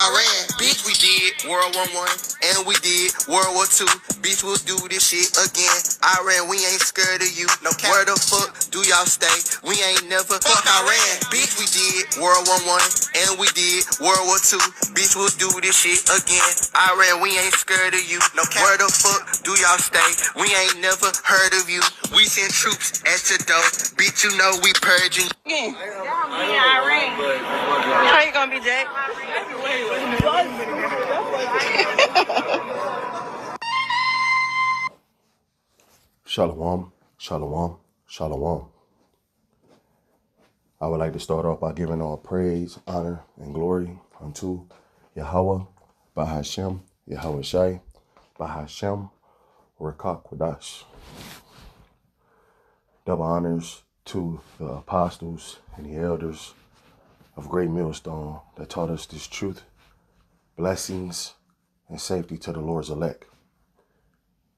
Iran, bitch, we did World War I, and we did World War II. Bitch, we'll do this shit again. Iran, we ain't scared of you. No cap. Where the fuck do y'all stay? We ain't never fuck Iran. Bitch, we did World War I, and we did World War II. Bitch, we'll do this shit again. Iran, we ain't scared of you. No cap. Where the fuck do y'all stay? We ain't never heard of you. We send troops at your door. Bitch, you know we purging. Iran. How you gonna be Jake? Shalom, shalom, shalom. I would like to start off by giving all praise, honor, and glory unto Yahweh, Bahashem, Yahweh Shai, Bahashem, Rekak Kwadash. Double honors to the apostles and the elders of Great Millstone that taught us this truth, blessings, and safety to the Lord's elect.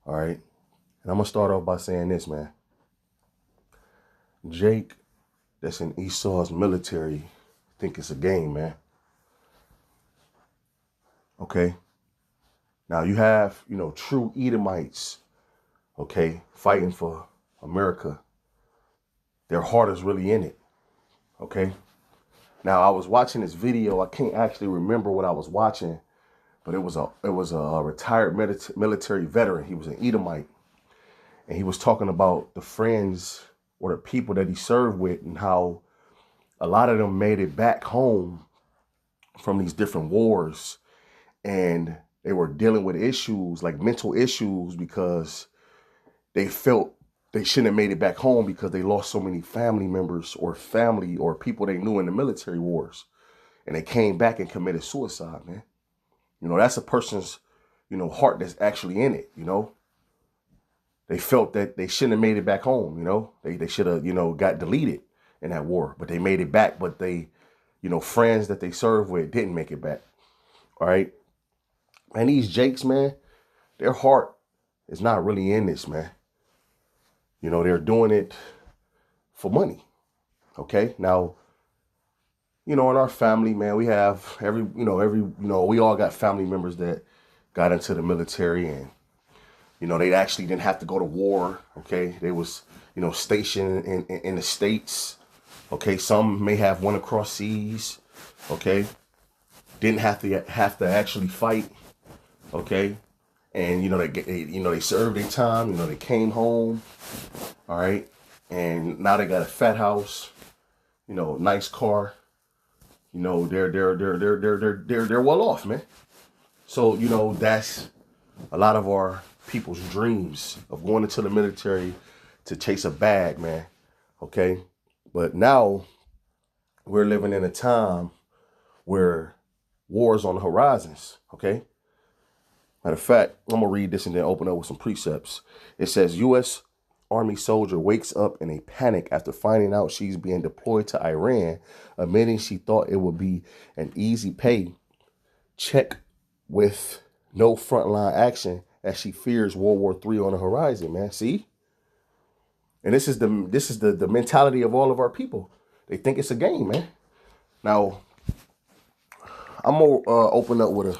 All right. And I'm going to start off by saying this, man. Jake, that's in Esau's military, think it's a game, man. Okay. Now you have, true Edomites, okay, fighting for America. Their heart is really in it. Okay. Now I was watching this video. I can't actually remember what I was watching, but it was a retired military veteran. He was an Edomite. And he was talking about the friends or the people that he served with and how a lot of them made it back home from these different wars. And they were dealing with issues like mental issues because they felt they shouldn't have made it back home because they lost so many family members or family or people they knew in the military wars. And they came back and committed suicide, man. That's a person's, heart that's actually in it, They felt that they shouldn't have made it back home, They should have, got deleted in that war. But they made it back. But they, friends that they served with didn't make it back. All right. And these Jakes, man, their heart is not really in this, man. They're doing it for money. Okay. Now, in our family, man, we have we all got family members that got into the military and, they actually didn't have to go to war. Okay. They was, stationed in the States. Okay. Some may have went across seas. Okay. Didn't have to actually fight. Okay. And, they served their time, they came home. All right. And now they got a fat house, nice car. They're well off, man. So, that's a lot of our people's dreams of going into the military to chase a bag, man. Okay. But now we're living in a time where war's on the horizons. Okay. Matter of fact, I'm going to read this and then open up with some precepts. It says, U.S. Army soldier wakes up in a panic after finding out she's being deployed to Iran, admitting she thought it would be an easy pay check with no frontline action as she fears World War III on the horizon, man. See? And this is the mentality of all of our people. They think it's a game, man. Now, I'm going to open up with a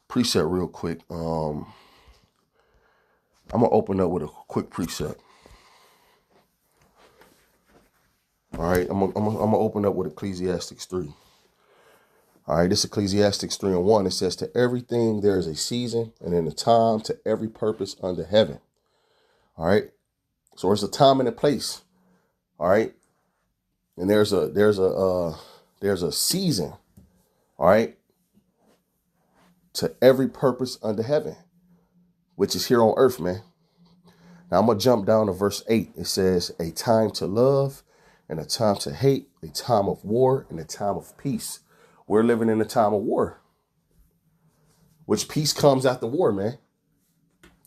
precept real quick. I'm going to open up with a quick precept. All right, I'm gonna open up with Ecclesiastes 3. All right, this is Ecclesiastes 3:1. It says, to everything there is a season and in a time to every purpose under heaven. All right, so there's a time and a place. All right, and there's a season. All right, to every purpose under heaven, which is here on earth, man. Now I'm gonna jump down to verse 8. It says, a time to love and a time to hate, a time of war and a time of peace. We're living in a time of war, which peace comes after war, man.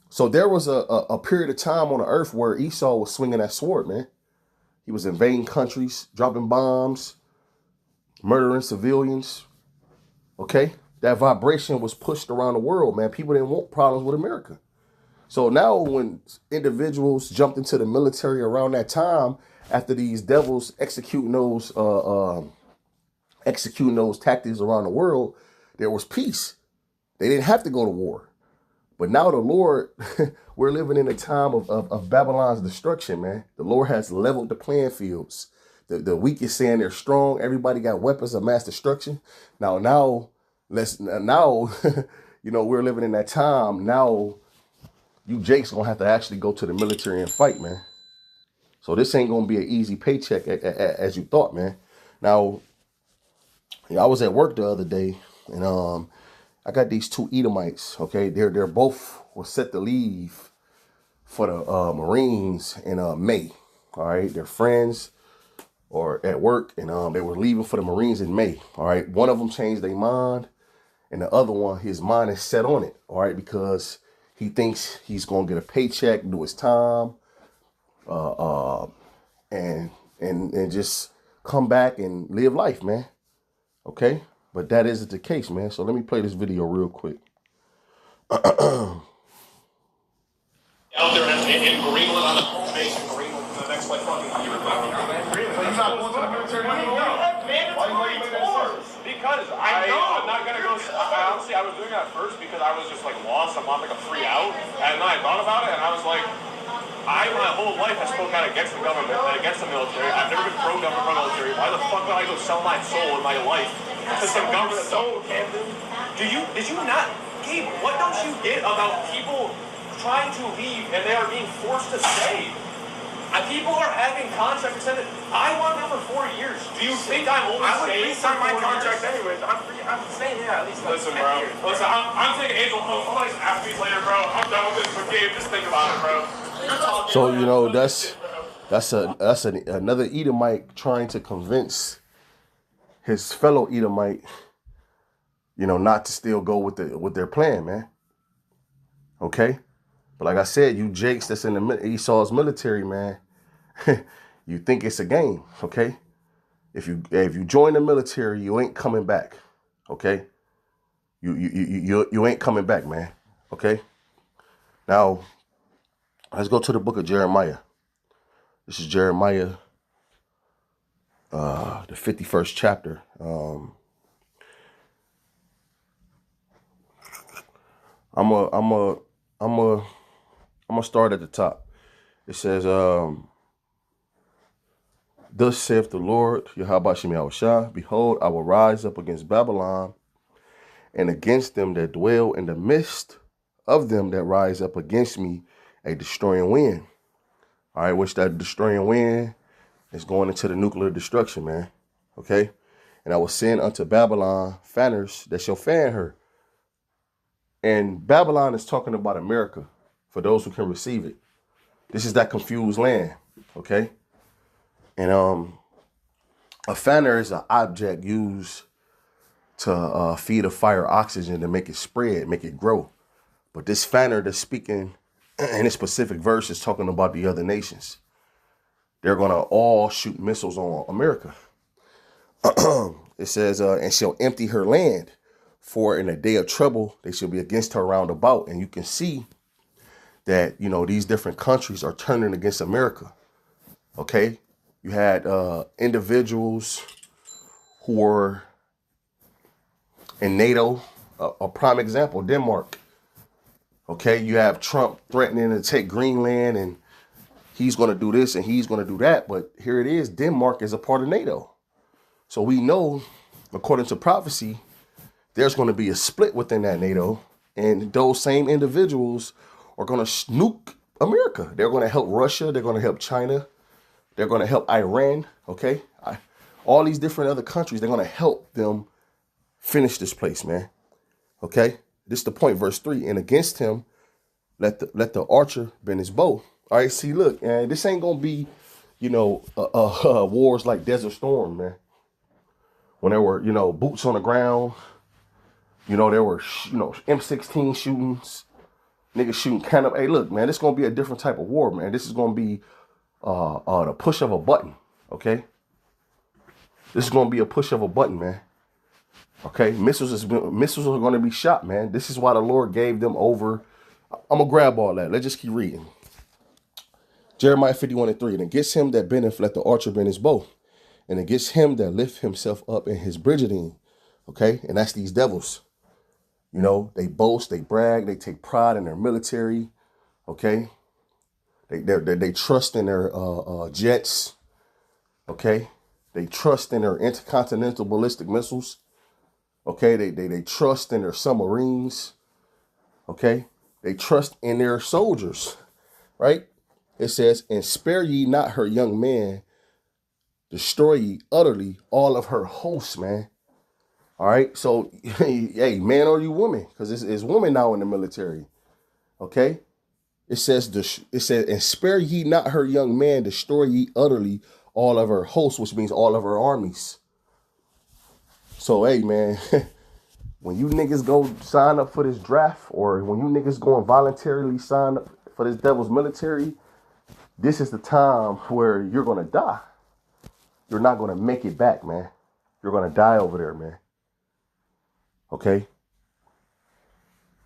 So there was a period of time on the earth where Esau was swinging that sword, man. He was invading countries, dropping bombs, murdering civilians. Okay. That vibration was pushed around the world, man. People didn't want problems with America. So now when individuals jumped into the military around that time, after these devils executing those tactics around the world, there was peace. They didn't have to go to war. But now the Lord, we're living in a time of Babylon's destruction, man. The Lord has leveled the playing fields. The weak is saying they're strong. Everybody got weapons of mass destruction. Now, we're living in that time. Now, you Jake's gonna have to actually go to the military and fight, man. So this ain't gonna be an easy paycheck as you thought, man. Now, I was at work the other day, and I got these two Edomites. Okay, they're both were set to leave for the Marines in May. All right, they're friends or at work, and they were leaving for the Marines in May. All right, one of them changed their mind, and the other one, his mind is set on it. All right, because he thinks he's gonna get a paycheck, do his time, and just come back and live life, man. Okay, but that isn't the case, man. So let me play this video real quick. Out there in Greenland on the home base in Greenland for the next like fucking year. I'm not going to the military. Because I'm not gonna go. Honestly, I was doing that first because I was just like lost. I'm on like a free out, and then I thought about it, and I was like, my whole life has spoken out against the government and against the military. I've never been pro-government, pro-military. Why the fuck would I go sell my soul and my life to some government? So, Camden, did you not, Gabe? What don't you get about people trying to leave and they are being forced to stay? People are having contracts extended. I wanted it for 4 years. Do you think I'm only staying for my contract anyways? I'm staying here at least. Listen, bro. Listen, I'm taking Angel home. I'll like ask me later, bro. I'm done with this. But Gabe, just think about it, bro. So that's another Edomite trying to convince his fellow Edomite, not to still go with their plan, man. Okay, but like I said, you Jakes that's in the Esau's military, man. You think it's a game, okay? If you join the military, you ain't coming back, okay? You ain't coming back, man. Okay. Now, let's go to the book of Jeremiah. This is Jeremiah, the 51st chapter. I'm gonna start at the top. It says, thus saith the Lord, Yahweh Shem Yahushua, behold, I will rise up against Babylon and against them that dwell in the midst of them that rise up against me, a destroying wind. All right, which that destroying wind is going into the nuclear destruction, man. Okay. And I will send unto Babylon fanners that shall fan her. And Babylon is talking about America for those who can receive it. This is that confused land. Okay. And a fanner is an object used to feed a fire oxygen to make it spread, make it grow. But this fanner that's speaking in a specific verse is talking about the other nations. They're going to all shoot missiles on America. It says, and shall empty her land, for in a day of trouble, they shall be against her round about. And you can see that, these different countries are turning against America. Okay. You had individuals who were in NATO, a prime example, Denmark. Okay, you have Trump threatening to take Greenland and he's going to do this and he's going to do that. But here it is, Denmark is a part of NATO. So we know, according to prophecy, there's going to be a split within that NATO. And those same individuals are going to nuke America. They're going to help Russia. They're going to help China. They're going to help Iran. Okay, all these different other countries, they're going to help them finish this place, man. Okay, this is the point, verse 3. And against him, let the archer bend his bow. All right, see, look, and this ain't gonna be, wars like Desert Storm, man. When there were, boots on the ground, there were, M16 shootings, niggas shooting cannon. Hey, look, man, this is gonna be a different type of war, man. This is gonna be the push of a button. Okay, this is gonna be a push of a button, man. Okay, missiles are going to be shot, man. This is why the Lord gave them over. I'm going to grab all that. Let's just keep reading. Jeremiah 51:3. And against him that bendeth, let the archer bend his bow. And against him that lift himself up in his brigandine, Okay, and that's these devils. You know, they boast, they brag, they take pride in their military. Okay, they trust in their jets. Okay, they trust in their intercontinental ballistic missiles. Okay, they trust in their submarines. Okay, they trust in their soldiers. Right? It says, and spare ye not her young man, destroy ye utterly all of her hosts, man. All right, so hey, man or you woman, because it's women now in the military. Okay, it says, and spare ye not her young man, destroy ye utterly all of her hosts, which means all of her armies. So hey, man, when you niggas go sign up for this draft, or when you niggas go and voluntarily sign up for this devil's military, this is the time where you're gonna die. You're not gonna make it back, man. You're gonna die over there, man. Okay?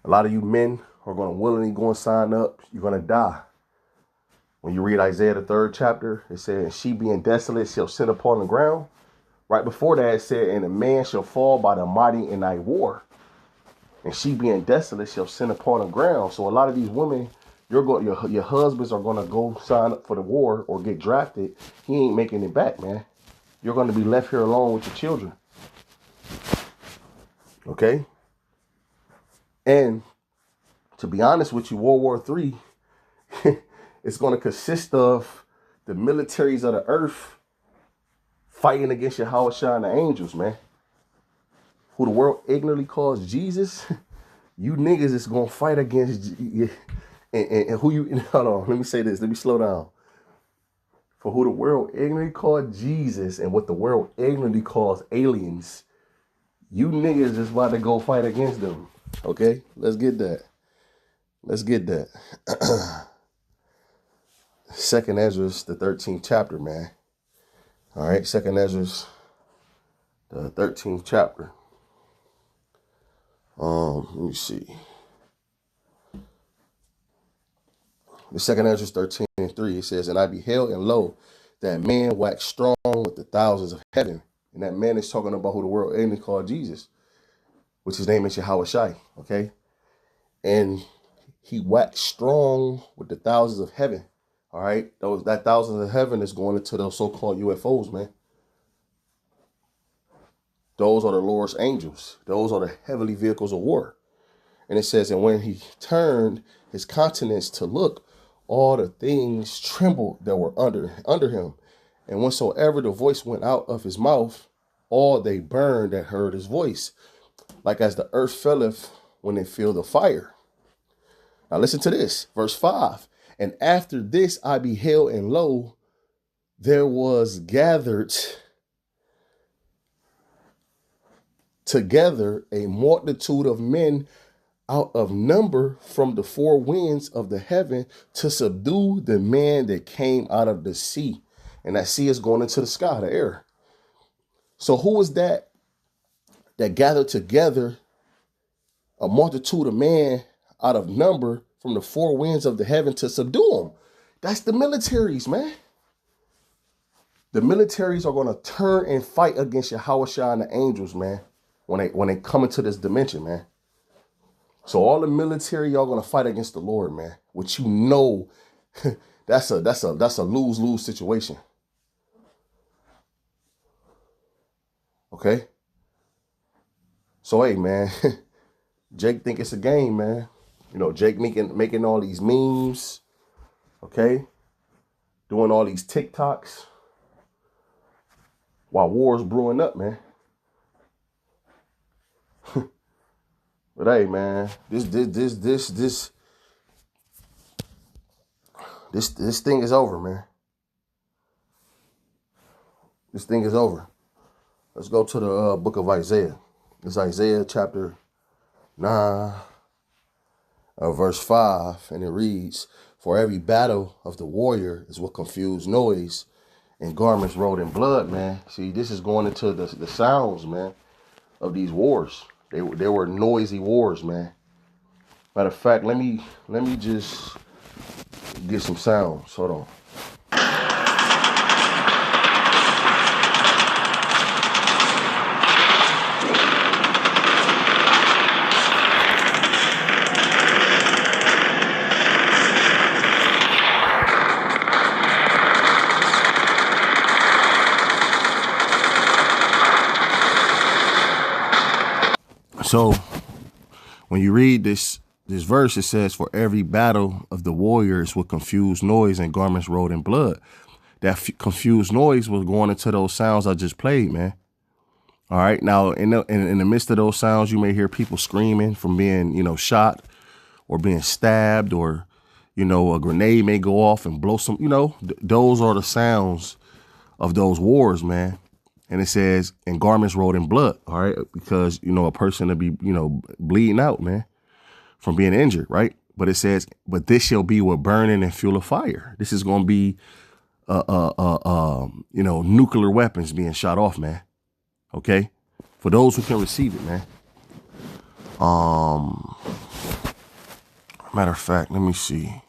A lot of you men are going to willingly go and sign up. You're going to die. When you read Isaiah, the 3rd chapter, it says, she being desolate shall sit upon the ground. Right before that, it said, and a man shall fall by the mighty in thy war. And she being desolate shall sit upon the ground. So a lot of these women, your husbands are going to go sign up for the war or get drafted. He ain't making it back, man. You're going to be left here alone with your children. Okay? And to be honest with you, World War III, it's going to consist of the militaries of the earth fighting against Yahweh and the angels, man. Who the world ignorantly calls Jesus. You niggas is going to fight against, and who you, hold on, let me say this, let me slow down. For who the world ignorantly called Jesus and what the world ignorantly calls aliens, you niggas is about to go fight against them. Okay, let's get that. Let's get that. 2nd Ezra, the 13th chapter, man. All right, 2nd Ezra, the 13th chapter. Let me see. The 2nd Ezra 13:3, it says, and I beheld, and lo, that man waxed strong with the thousands of heaven. And that man is talking about who the world ignorantly called Jesus, which his name is Yahweh Shai, okay? And he waxed strong with the thousands of heaven. All right. That thousands of heaven is going into those so-called UFOs, man. Those are the Lord's angels. Those are the heavenly vehicles of war. And it says, and when he turned his countenance to look, all the things trembled that were under him. And whensoever the voice went out of his mouth, all they burned that heard his voice, like as the earth felleth when it feel the fire. Now listen to this, verse 5. And after this I beheld, and lo, there was gathered together a multitude of men out of number from the four winds of the heaven to subdue the man that came out of the sea. And that sea is going into the sky, the air. So who is that gathered together a multitude of men out of number from the four winds of the heaven to subdue them? That's the militaries, man. The militaries are going to turn and fight against Yahweh and the angels, man, when they come into this dimension, man. So all the military, y'all going to fight against the Lord, man, which you know that's a lose-lose situation. Okay? So hey, man, Jake think it's a game, man. You know, Jake making all these memes, okay? Doing all these TikToks while war's brewing up, man. But hey, man, this thing is over, man. This thing is over. Let's go to the book of Isaiah. It's Isaiah chapter 9, verse 5, and it reads, for every battle of the warrior is with confused noise and garments rolled in blood, man. See, this is going into the sounds, man, of these wars. They were noisy wars, man. Matter of fact, let me just get some sounds. Hold on. So when you read this verse, it says, for every battle of the warriors with confused noise and garments rolled in blood. That confused noise was going into those sounds I just played, man. All right. Now, in the midst of those sounds, you may hear people screaming from being, shot or being stabbed, or, a grenade may go off and blow some, those are the sounds of those wars, man. And it says, and garments rolled in blood. All right. Because, a person to be, bleeding out, man, from being injured. Right. But it says, but this shall be with burning and fuel of fire. This is going to be, nuclear weapons being shot off, man. Okay. For those who can receive it, man. Matter of fact, let me see.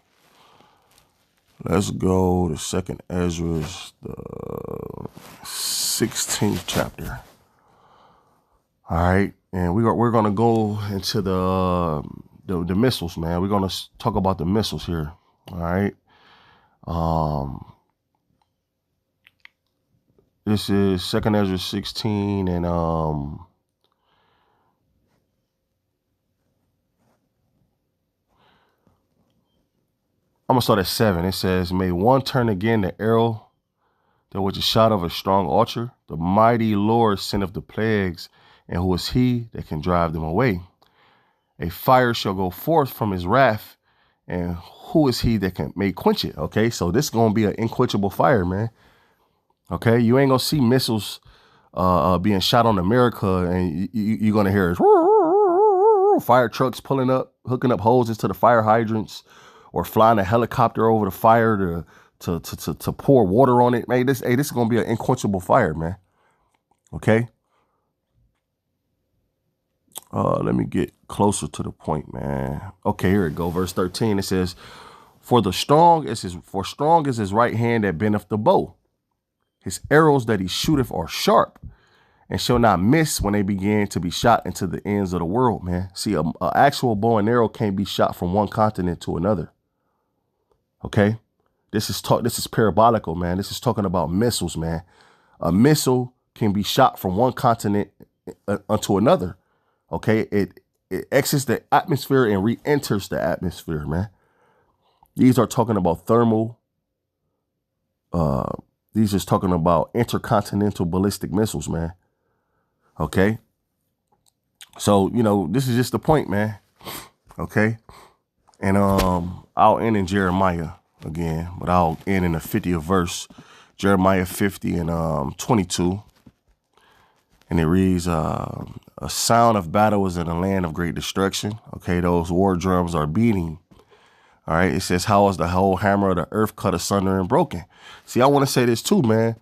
Let's go to 2nd Ezra, the 16th chapter. All right. And we're going to go into the missiles, man. We're going to talk about the missiles here. All right. This is 2nd Ezra 16, and I'm gonna start at 7. It says, may one turn again the arrow that which is shot of a strong archer. The mighty Lord sendeth the plagues, and who is he that can drive them away? A fire shall go forth from his wrath, and who is he that can make quench it? Okay, so this is gonna be an unquenchable fire, man. Okay, you ain't gonna see missiles being shot on America, and you're gonna hear fire trucks pulling up, hooking up hoses to the fire hydrants, or flying a helicopter over the fire to pour water on it. Man, this is gonna be an unquenchable fire, man. Okay. Let me get closer to the point, man. Okay, here it go. Verse 13. It says, for strong is his right hand that bendeth the bow. His arrows that he shooteth are sharp, and shall not miss when they begin to be shot into the ends of the world, man. See, a actual bow and arrow can't be shot from one continent to another. Okay, this is parabolical, man. This is talking about missiles, man. A missile can be shot from one continent unto another. Okay, it exits the atmosphere and re-enters the atmosphere, man. These are talking about thermal. These are talking about intercontinental ballistic missiles, man. Okay. So, this is just the point, man. Okay. And I'll end in Jeremiah again, but I'll end in the 50th verse, Jeremiah 50 and 22. And it reads, a sound of battle is in a land of great destruction. Okay. Those war drums are beating. All right. It says, how is the whole hammer of the earth cut asunder and broken? See, I want to say this too, man.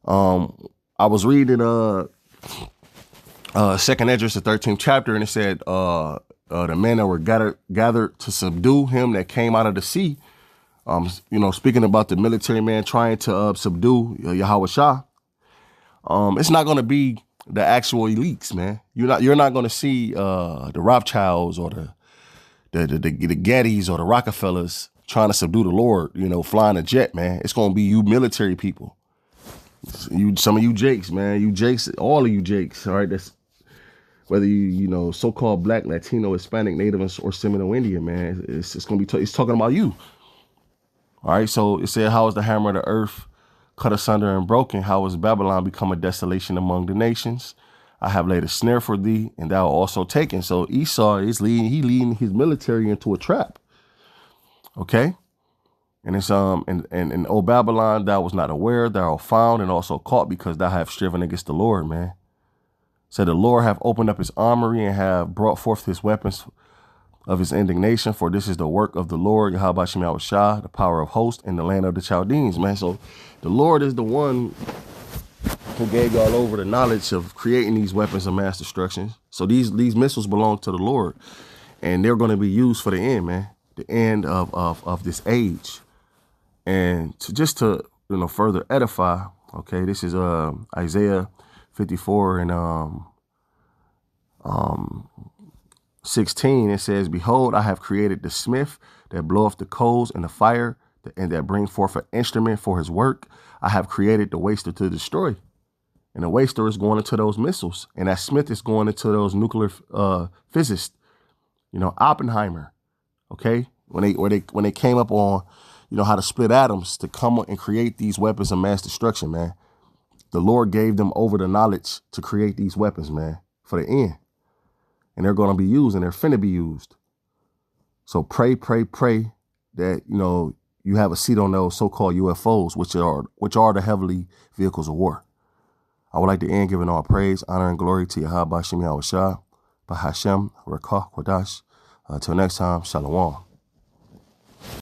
I was reading 2nd Ezra, the 13th chapter, and it said the men that were gathered to subdue him that came out of the sea. Speaking about the military man trying to subdue Yahweh Shah. It's not going to be the actual elites, man. You're not going to see the Rothschilds or the Gettys or the Rockefellers trying to subdue the Lord, flying a jet, man. It's going to be you military people. Some of you Jakes, man. You Jakes, all of you Jakes, all right? That's whether you so-called Black, Latino, Hispanic, Native, or Seminole Indian, man. It's going to be, it's talking about you. All right, so it said, how is the hammer of the earth cut asunder and broken? How is Babylon become a desolation among the nations? I have laid a snare for thee, and thou also taken. So Esau is leading his military into a trap. Okay. And it's and O Babylon, thou was not aware, thou art found and also caught, because thou have striven against the Lord, man. So the Lord have opened up his armory and have brought forth his weapons of his indignation, for this is the work of the Lord, Yahweh Shem Shah, the power of hosts in the land of the Chaldeans, man. So the Lord is the one who gave y'all over the knowledge of creating these weapons of mass destruction. So these missiles belong to the Lord, and they're going to be used for the end, man, the end of this age. And to further edify, okay, this is Isaiah 54 and 16. It says, behold, I have created the smith that bloweth the coals and the fire, and that bring forth an instrument for his work. I have created the waster to destroy. And the waster is going into those missiles. And that Smith is going into those nuclear physicists. You know, Oppenheimer. Okay? When they came up on, you know, how to split atoms to come and create these weapons of mass destruction, man. The Lord gave them over the knowledge to create these weapons, man, for the end. And they're going to be used, and they're finna be used. So pray that, you know, you have a seat on those so-called UFOs, which are the heavenly vehicles of war. I would like to end giving all praise, honor, and glory to Yahweh Bashim Yahushua, Bahashem, Rakah, Kodash. Until next time, Shalom.